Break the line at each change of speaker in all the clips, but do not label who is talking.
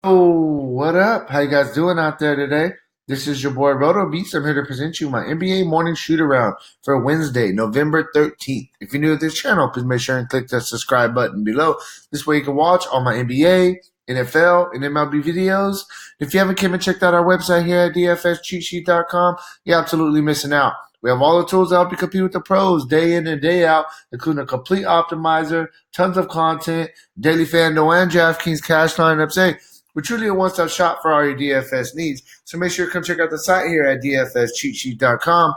What up? How you guys doing out there today? This is your boy Roto Beats. I'm here to present you my NBA morning shoot around for Wednesday, November 13th. If you're new to this channel, please make sure and click the subscribe button below. This way you can watch all my NBA, NFL, and MLB videos. If you haven't came and checked out our website here at dfscheatsheet.com, you're absolutely missing out. We have all the tools to help you compete with the pros day in and day out, including a complete optimizer, tons of content, daily Fanduel and Draftkings cash lineups. Hey, we're truly a one-stop shop for all your DFS needs. So make sure you come check out the site here at dfscheatsheet.com.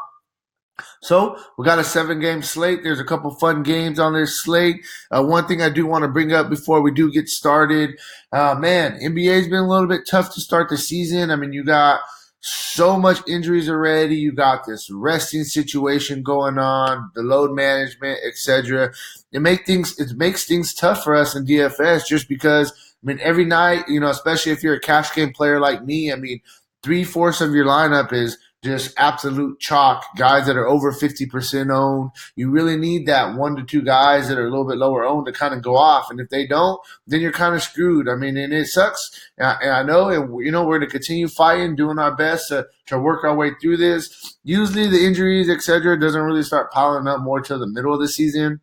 So we got a 7-game slate. There's a couple fun games on this slate. One thing I do want to bring up before we do get started, NBA's been a little bit tough to start the season. I mean, you got so much injuries already. You got this resting situation going on, the load management, etc. It makes things tough for us in DFS just because. I mean, every night, especially if you're a cash game player like me, I mean, 3/4 of your lineup is just absolute chalk, guys that are over 50% owned. You really need that 1 to 2 guys that are a little bit lower owned to kind of go off. And if they don't, then you're kind of screwed. I mean, and it sucks. And I know, and we're going to continue fighting, doing our best to work our way through this. Usually the injuries, etc., doesn't really start piling up more till the middle of the season.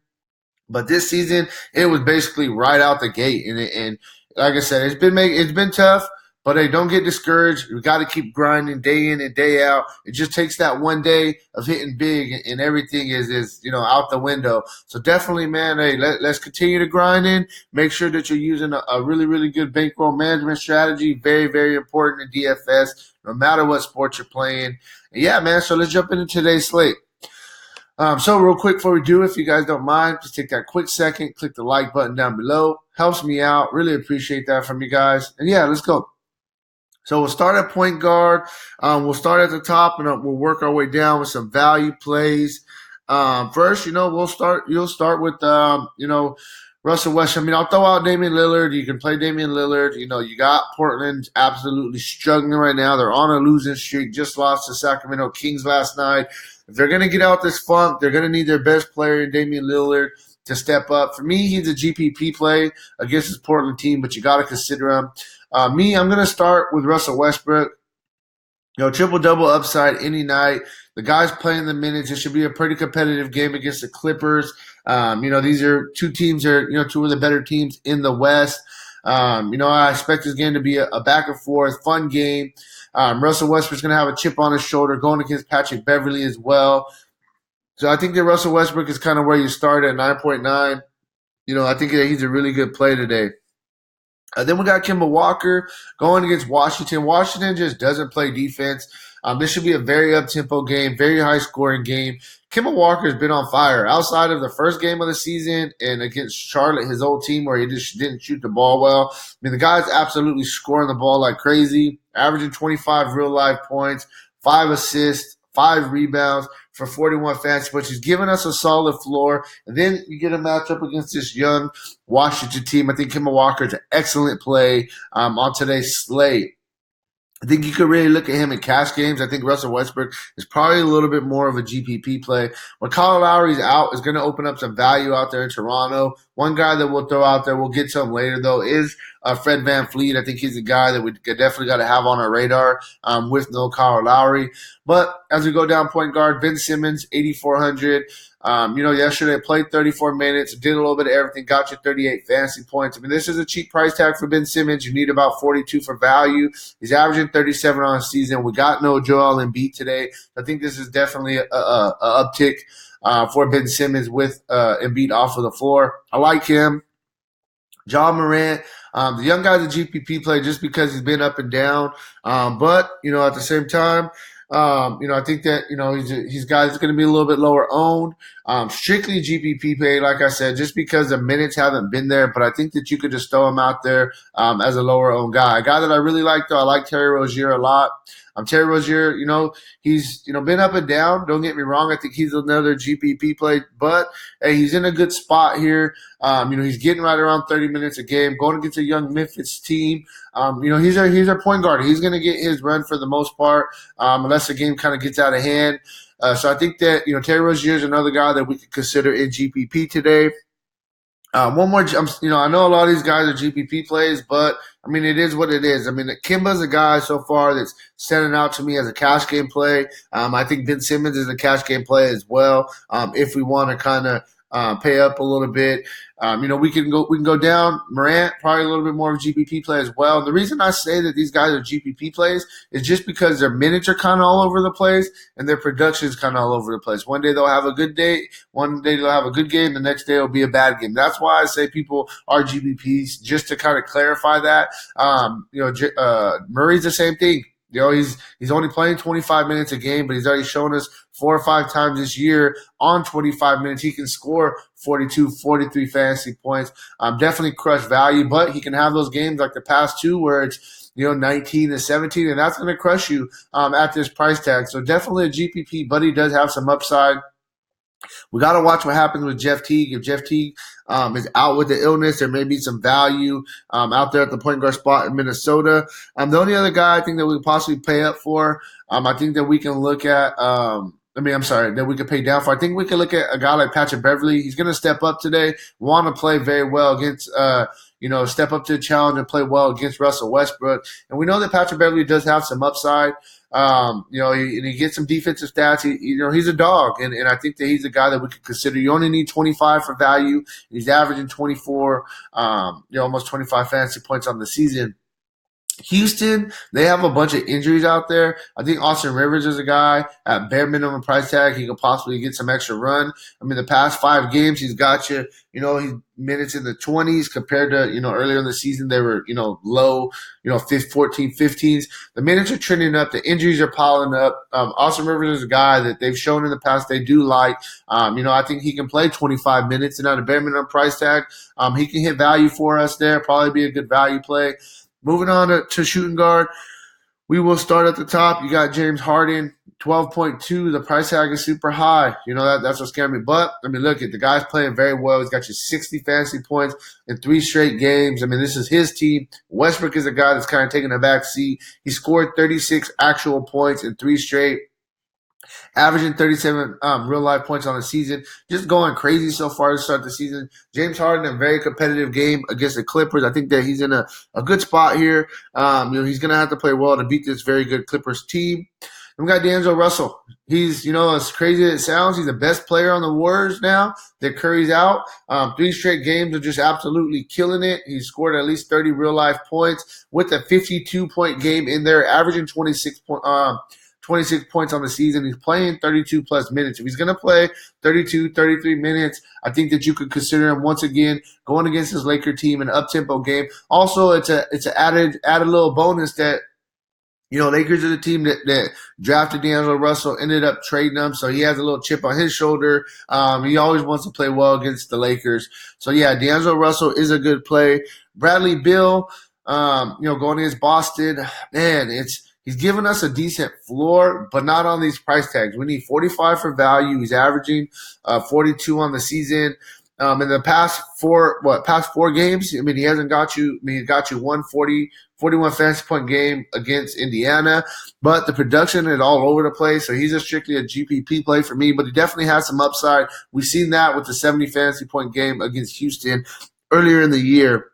But this season, it was basically right out the gate. And like I said, it's been tough. But hey, don't get discouraged. We got to keep grinding day in and day out. It just takes that one day of hitting big, and everything is out the window. So definitely, man, hey, let's continue to grind in. Make sure that you're using a really, really good bankroll management strategy. Very, very important in DFS, no matter what sport you're playing. And yeah, man. So let's jump into today's slate. So real quick before we do, if you guys don't mind, just take that quick second, click the like button down below. Helps me out. Really appreciate that from you guys. And yeah, let's go. So we'll start at point guard. We'll start at the top and we'll work our way down with some value plays. First, you'll start with, Russell Westbrook. I mean, I'll throw out Damian Lillard. You can play Damian Lillard. You got Portland absolutely struggling right now. They're on a losing streak. Just lost to Sacramento Kings last night. If they're going to get out this funk, they're going to need their best player, Damian Lillard, to step up. For me, he's a GPP play against his Portland team, but you got to consider him. I'm going to start with Russell Westbrook. Triple-double upside any night. The guy's playing the minutes. It should be a pretty competitive game against the Clippers. These are two teams two of the better teams in the West. I expect this game to be a back and forth, fun game. Russell Westbrook's going to have a chip on his shoulder going against Patrick Beverley as well. So I think that Russell Westbrook is kind of where you start at 9.9. I think that he's a really good play today. Then we got Kemba Walker going against Washington. Washington just doesn't play defense. This should be a very up-tempo game, very high-scoring game. Kemba Walker has been on fire. Outside of the first game of the season and against Charlotte, his old team, where he just didn't shoot the ball well. I mean, the guy's absolutely scoring the ball like crazy, averaging 25 real-life points, 5 assists, 5 rebounds for 41 fantasy points. He's giving us a solid floor. And then you get a matchup against this young Washington team. I think Kemba Walker is an excellent play on today's slate. I think you could really look at him in cash games. I think Russell Westbrook is probably a little bit more of a GPP play. When Kyle Lowry's out, is going to open up some value out there in Toronto. One guy that we'll throw out there, we'll get to him later, though, is Fred VanVleet. I think he's a guy that we definitely got to have on our radar with no Kyle Lowry. But as we go down point guard, Ben Simmons, 8,400. Yesterday played 34 minutes, did a little bit of everything, got you 38 fantasy points. I mean, this is a cheap price tag for Ben Simmons. You need about 42 for value. He's averaging 37 on the season. We got no Joel Embiid today. I think this is definitely a uptick for Ben Simmons with Embiid off of the floor. I like him. John Morant, the young guy's a GPP play just because he's been up and down. But at the same time, I think that, he's guys going to be a little bit lower owned. Strictly GPP play, like I said, just because the minutes haven't been there. But I think that you could just throw him out there as a lower owned guy. A guy that I really like, though, I like Terry Rozier a lot. Terry Rozier, he's been up and down. Don't get me wrong. I think he's another GPP play, but hey, he's in a good spot here. He's getting right around 30 minutes a game, going against a young Memphis team. He's our point guard. He's going to get his run for the most part, unless the game kind of gets out of hand. So I think that Terry Rozier is another guy that we could consider in GPP today. One more, I know a lot of these guys are GPP plays, but I mean, it is what it is. I mean, Kimba's a guy so far that's standing out to me as a cash game play. I think Ben Simmons is a cash game play as well. If we want to kind of pay up a little bit, we can go down. Morant probably a little bit more of a GPP play as well. And the reason I say that these guys are GPP plays is just because their minutes are kind of all over the place and their production is kind of all over the place. One day they'll have a good day, one day they'll have a good game, the next day it'll be a bad game. That's why I say people are GPPs, just to kind of clarify that. Murray's the same thing. He's only playing 25 minutes a game, but he's already shown us 4 or 5 times this year on 25 minutes he can score 42, 43 fantasy points. Definitely crush value, but he can have those games like the past two where it's 19 to 17, and that's going to crush you at this price tag. So definitely a GPP, but he does have some upside. We got to watch what happens with Jeff Teague. If Jeff Teague is out with the illness, there may be some value out there at the point guard spot in Minnesota. The only other guy I think that we could possibly pay up for, I think that we can look at that we could pay down for. I think we could look at a guy like Patrick Beverly. He's going to step up today, want to play very well against, step up to the challenge and play well against Russell Westbrook. And we know that Patrick Beverly does have some upside. He gets some defensive stats. He's a dog, and I think that he's a guy that we could consider. You only need 25 for value. He's averaging 24, almost 25 fantasy points on the season. Houston, they have a bunch of injuries out there. I think Austin Rivers is a guy at bare minimum price tag. He could possibly get some extra run. I mean, the past 5 games, he's got you, he's minutes in the 20s compared to, earlier in the season, they were, low, 14, 15s. The minutes are trending up. The injuries are piling up. Austin Rivers is a guy that they've shown in the past they do like. I think he can play 25 minutes and at a bare minimum price tag. He can hit value for us there, probably be a good value play. Moving on to shooting guard, we will start at the top. You got James Harden, 12.2. The price tag is super high. That's what scared me. But, look, the guy's playing very well. He's got you 60 fantasy points in 3 straight games. This is his team. Westbrook is a guy that's kind of taking a back seat. He scored 36 actual points in 3 straight, averaging 37 real-life points on the season. Just going crazy so far to start the season. James Harden, a very competitive game against the Clippers. I think that he's in a good spot here. He's going to have to play well to beat this very good Clippers team. And we got D'Angelo Russell. He's, as crazy as it sounds, he's the best player on the Warriors now that Curry's out. 3 straight games of just absolutely killing it. He scored at least 30 real-life points with a 52-point game in there, averaging 26 points on the season. He's playing 32-plus minutes. If he's going to play 32, 33 minutes, I think that you could consider him once again going against his Laker team in an up-tempo game. Also, it's an added little bonus that, Lakers are the team that drafted D'Angelo Russell, ended up trading him, so he has a little chip on his shoulder. He always wants to play well against the Lakers. So, yeah, D'Angelo Russell is a good play. Bradley Beal, going against Boston, man, he's given us a decent floor, but not on these price tags. We need 45 for value. He's averaging 42 on the season. In the past 4 games, he hasn't got you. He got you 41 fantasy point game against Indiana, but the production is all over the place. So he's strictly a GPP play for me, but he definitely has some upside. We've seen that with the 70 fantasy point game against Houston earlier in the year.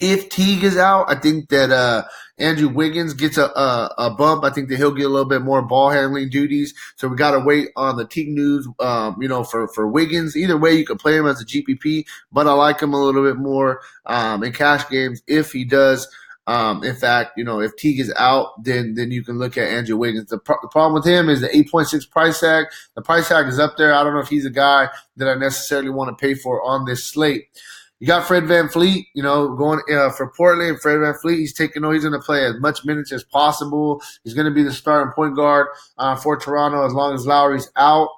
If Teague is out, I think that Andrew Wiggins gets a bump. I think that he'll get a little bit more ball handling duties. So we got to wait on the Teague news, for Wiggins. Either way, you can play him as a GPP, but I like him a little bit more in cash games if he does. In fact, if Teague is out, then you can look at Andrew Wiggins. The problem with him is the 8.6 price tag. The price tag is up there. I don't know if he's a guy that I necessarily want to pay for on this slate. You got Fred VanVleet, going for Portland. Fred VanVleet, he's going to play as much minutes as possible. He's going to be the starting point guard for Toronto as long as Lowry's out.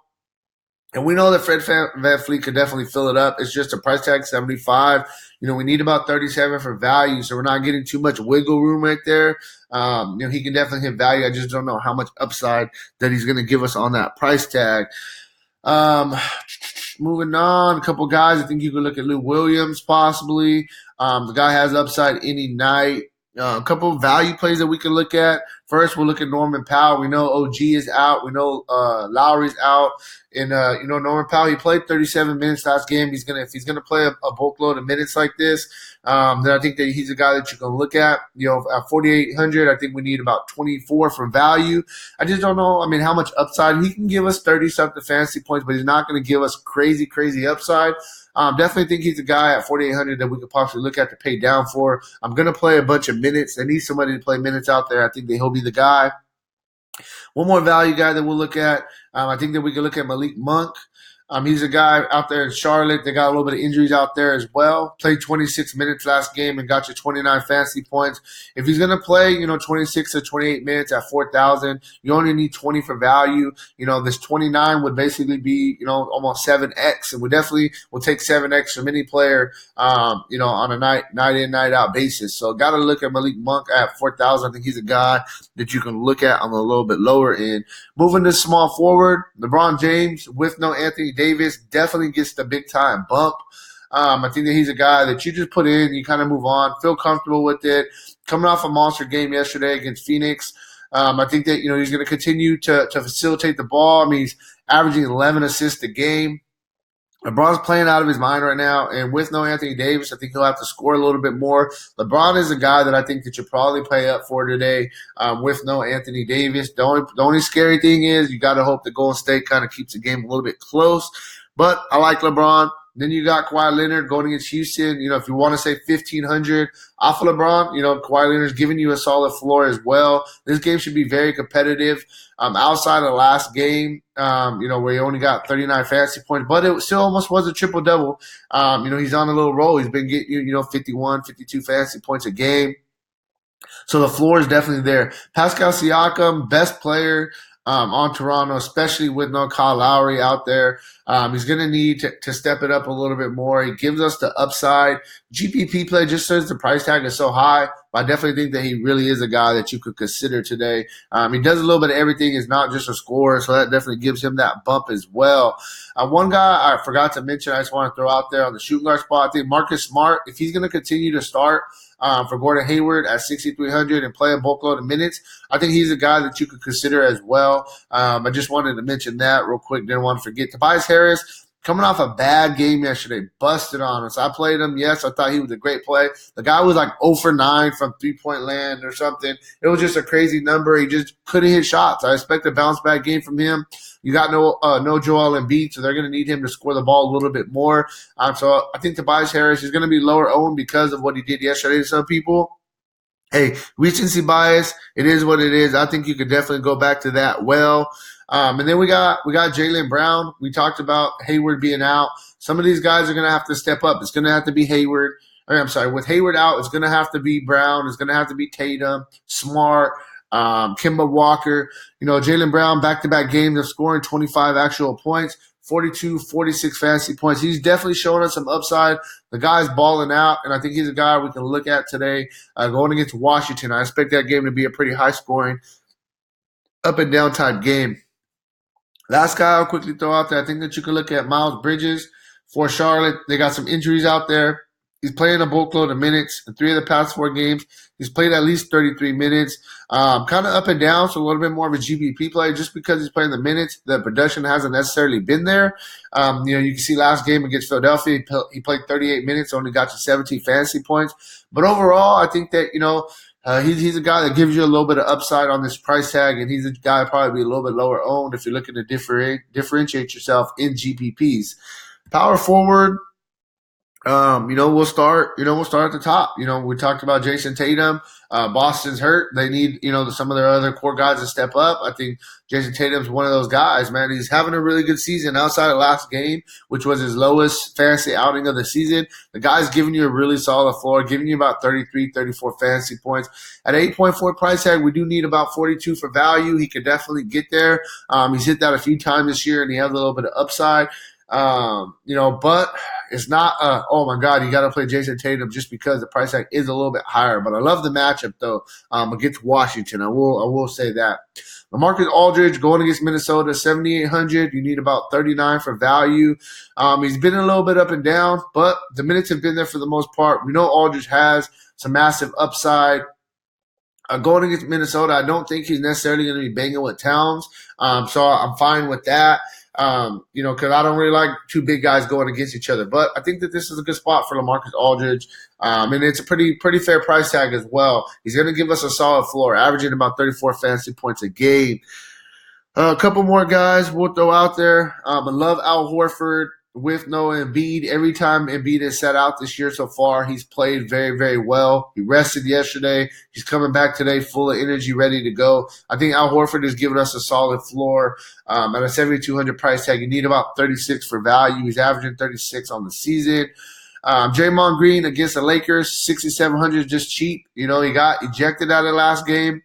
And we know that Fred VanVleet could definitely fill it up. It's just a price tag, 75. We need about 37 for value, so we're not getting too much wiggle room right there. He can definitely hit value. I just don't know how much upside that he's going to give us on that price tag. Moving on, a couple guys. I think you could look at Lou Williams possibly. The guy has upside any night. A couple of value plays that we can look at. First, we'll look at Norman Powell. We know OG is out. We know Lowry's out. And, Norman Powell, he played 37 minutes last game. If he's gonna play a bulk load of minutes like this, then I think that he's a guy that you can look at. At 4,800, I think we need about 24 for value. I just don't know. I mean, how much upside he can give us 30-something fantasy points, but he's not going to give us crazy, crazy upside. Definitely think he's a guy at 4,800 that we could possibly look at to pay down for. I'm going to play a bunch of minutes. I need somebody to play minutes out there. I think that he'll be the guy. One more value guy that we'll look at. I think that we can look at Malik Monk. He's a guy out there in Charlotte. They got a little bit of injuries out there as well. Played 26 minutes last game and got you 29 fantasy points. If he's going to play, 26 to 28 minutes at 4,000, you only need 20 for value. This 29 would basically be, almost 7x. And we definitely will take 7x from any player, on a night in, night out basis. So got to look at Malik Monk at 4,000. I think he's a guy that you can look at on a little bit lower end. Moving to small forward, LeBron James with no Anthony Davis definitely gets the big time bump. I think that he's a guy that you just put in, you kind of move on, feel comfortable with it. Coming off a monster game yesterday against Phoenix, I think that he's going to continue to facilitate the ball. I mean, he's averaging 11 assists a game. LeBron's playing out of his mind right now, and with no Anthony Davis, I think he'll have to score a little bit more. LeBron is a guy that I think that you probably pay up for today with no Anthony Davis. The only scary thing is you got to hope that Golden State kind of keeps the game a little bit close. But I like LeBron. Then you got Kawhi Leonard going against Houston. If you want to say 1,500 off of LeBron, Kawhi Leonard's giving you a solid floor as well. This game should be very competitive. Outside of the last game, where he only got 39 fantasy points, but it still almost was a triple-double. He's on a little roll. He's been getting, 51, 52 fantasy points a game. So the floor is definitely there. Pascal Siakam, best player on Toronto, especially with no Kyle Lowry out there. He's going to need to step it up a little bit more. He gives us the upside. GPP play just says the price tag is so high. But I definitely think that he really is a guy that you could consider today. He does a little bit of everything. He's not just a scorer, so that definitely gives him that bump as well. One guy I forgot to mention, I just want to throw out there on the shooting guard spot. I think Marcus Smart, if he's going to continue to start for Gordon Hayward at 6,300 and play a bulk load of minutes, I think he's a guy that you could consider as well. I just wanted to mention that real quick. Didn't want to forget. Tobias Harris, coming off a bad game yesterday, busted on us. I played him. Yes, I thought he was a great play. The guy was like 0 for 9 from three-point land or something. It was just a crazy number. He just couldn't hit shots. I expect a bounce-back game from him. You got no Joel Embiid, so they're going to need him to score the ball a little bit more. So I think Tobias Harris is going to be lower owned because of what he did yesterday to some people. Hey, recency bias, it is what it is. I think you could definitely go back to that well. And then we got Jaylen Brown. We talked about Hayward being out. Some of these guys are going to have to step up. It's going to have to be Hayward. With Hayward out, it's going to have to be Brown. It's going to have to be Tatum, Smart, Kemba Walker. Jaylen Brown, back-to-back games of scoring 25 actual points, 42, 46 fantasy points. He's definitely showing us some upside. The guy's balling out, and I think he's a guy we can look at today going against Washington. I expect that game to be a pretty high-scoring, up-and-down type game. Last guy I'll quickly throw out there, I think that you can look at Miles Bridges for Charlotte. They got some injuries out there. He's playing a bulk load of minutes in 3 of the past 4 games. He's played at least 33 minutes. Kind of up and down, so a little bit more of a GPP play. Just because he's playing the minutes, the production hasn't necessarily been there. You can see last game against Philadelphia, he played 38 minutes, only got to 17 fantasy points. But overall, I think that, he's a guy that gives you a little bit of upside on this price tag, and he's a guy probably be a little bit lower owned if you're looking to differentiate yourself in GPPs. Power forward, we'll start at the top. We talked about Jason Tatum. Boston's hurt. They need, some of their other core guys to step up. I think Jason Tatum's one of those guys, man. He's having a really good season outside of last game, which was his lowest fantasy outing of the season. The guy's giving you a really solid floor, giving you about 33, 34 fantasy points. At 8.4 price tag, we do need about 42 for value. He could definitely get there. He's hit that a few times this year, and he has a little bit of upside. But it's not, oh my God, you got to play Jason Tatum just because the price tag is a little bit higher. But I love the matchup though, against Washington. I will say that. LaMarcus Aldridge going against Minnesota, 7,800. You need about 39 for value. He's been a little bit up and down, but the minutes have been there for the most part. We know Aldridge has some massive upside. Going against Minnesota, I don't think he's necessarily going to be banging with Towns. So I'm fine with that. Because I don't really like two big guys going against each other. But I think that this is a good spot for LaMarcus Aldridge. And it's a pretty fair price tag as well. He's going to give us a solid floor, averaging about 34 fantasy points a game. A couple more guys we'll throw out there. I love Al Horford with no Embiid. Every time Embiid has sat out this year so far, he's played very, very well. He rested yesterday. He's coming back today full of energy, ready to go. I think Al Horford has given us a solid floor at a 7,200 price tag. You need about 36 for value. He's averaging 36 on the season. Draymond Green against the Lakers, 6,700 just cheap. He got ejected out of the last game.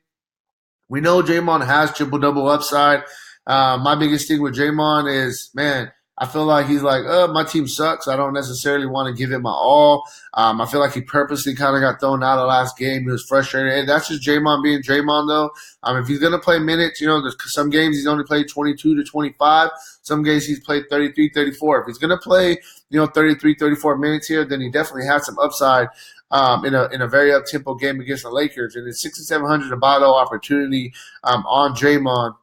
We know Draymond has triple-double upside. My biggest thing with Draymond is, man, I feel like he's like, my team sucks. I don't necessarily want to give it my all. I feel like he purposely kind of got thrown out of the last game. He was frustrated. And that's just Draymond being Draymond, though. If he's going to play minutes, there's some games he's only played 22 to 25. Some games he's played 33, 34. If he's going to play, 33, 34 minutes here, then he definitely has some upside in a very up-tempo game against the Lakers. And it's 6,700 a bottle opportunity on Draymond.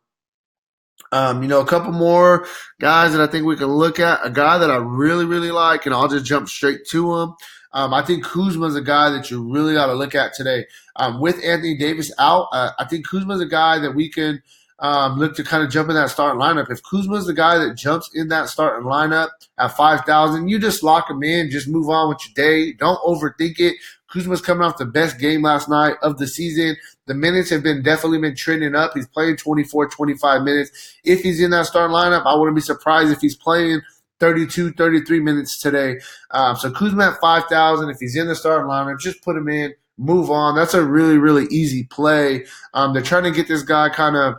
A couple more guys that I think we can look at. A guy that I really, really like, and I'll just jump straight to him. I think Kuzma's a guy that you really got to look at today. With Anthony Davis out, I think Kuzma's a guy that we can look to kind of jump in that starting lineup. If Kuzma's the guy that jumps in that starting lineup at 5,000, you just lock him in, just move on with your day. Don't overthink it. Kuzma's coming off the best game last night of the season. The minutes have definitely been trending up. He's playing 24, 25 minutes. If he's in that starting lineup, I wouldn't be surprised if he's playing 32, 33 minutes today. So Kuzma at 5,000. If he's in the starting lineup, just put him in, move on. That's a really, really easy play. They're trying to get this guy kind of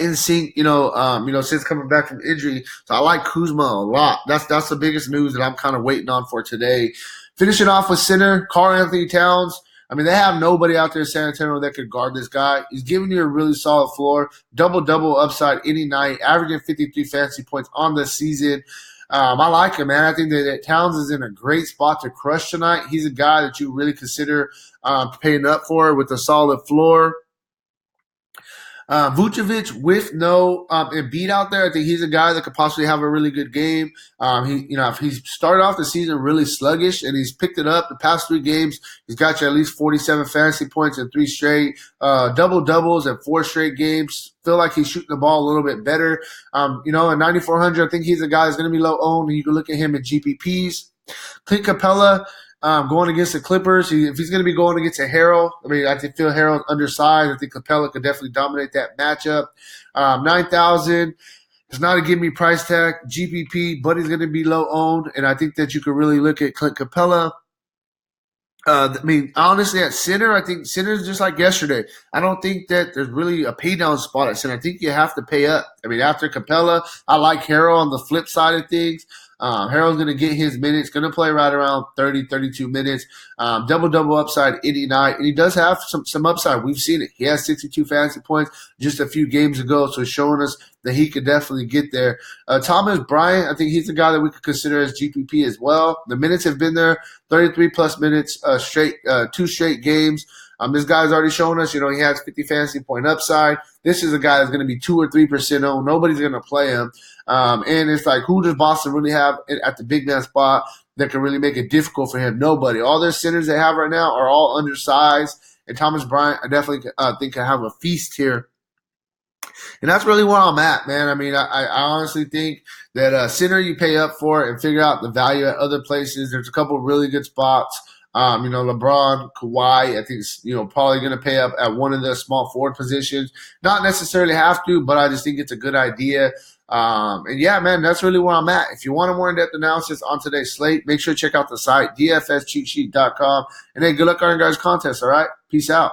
in sync, since coming back from injury. So I like Kuzma a lot. That's the biggest news that I'm kind of waiting on for today. Finishing off with center, Karl-Anthony Towns. They have nobody out there in San Antonio that could guard this guy. He's giving you a really solid floor, double-double upside any night, averaging 53 fantasy points on the season. I like him, man. I think that Towns is in a great spot to crush tonight. He's a guy that you really consider paying up for with a solid floor. Vucevic with no Embiid out there, I think he's a guy that could possibly have a really good game. If he's started off the season really sluggish and he's picked it up the past 3 games, he's got you at least 47 fantasy points in 3 straight, double-doubles in 4 straight games. Feel like he's shooting the ball a little bit better. At 9,400, I think he's a guy that's going to be low owned, and you can look at him in GPPs. Clint Capella, going against the Clippers, if he's going to be going against a Harrell, I feel Harrell's undersized. I think Capella could definitely dominate that matchup. 9,000 is not a give me price tag. GPP, but he's going to be low owned, and I think that you could really look at Clint Capella. Honestly, at center, I think center is just like yesterday. I don't think that there's really a pay down spot at center. I think you have to pay up. After Capella, I like Harrell on the flip side of things. Harrell's going to get his minutes, going to play right around 30, 32 minutes. Double-double upside any night. And he does have some upside. We've seen it. He has 62 fantasy points just a few games ago, so showing us that he could definitely get there. Thomas Bryant, I think he's the guy that we could consider as GPP as well. The minutes have been there, 33-plus minutes, 2 straight games. This guy's already shown us, he has 50 fantasy point upside. This is a guy that's going to be 2 or 3% owned. Nobody's going to play him. And it's like, who does Boston really have at the big man spot that can really make it difficult for him? Nobody. All their centers they have right now are all undersized. And Thomas Bryant, I definitely think can have a feast here. And that's really where I'm at, man. I honestly think that center you pay up for it and figure out the value at other places. There's a couple of really good spots. LeBron, Kawhi, I think probably going to pay up at one of the small forward positions. Not necessarily have to, but I just think it's a good idea. And yeah, man, that's really where I'm at. If you want a more in-depth analysis on today's slate, make sure to check out the site, dfscheatsheet.com. And then good luck on your guys' contest, all right? Peace out.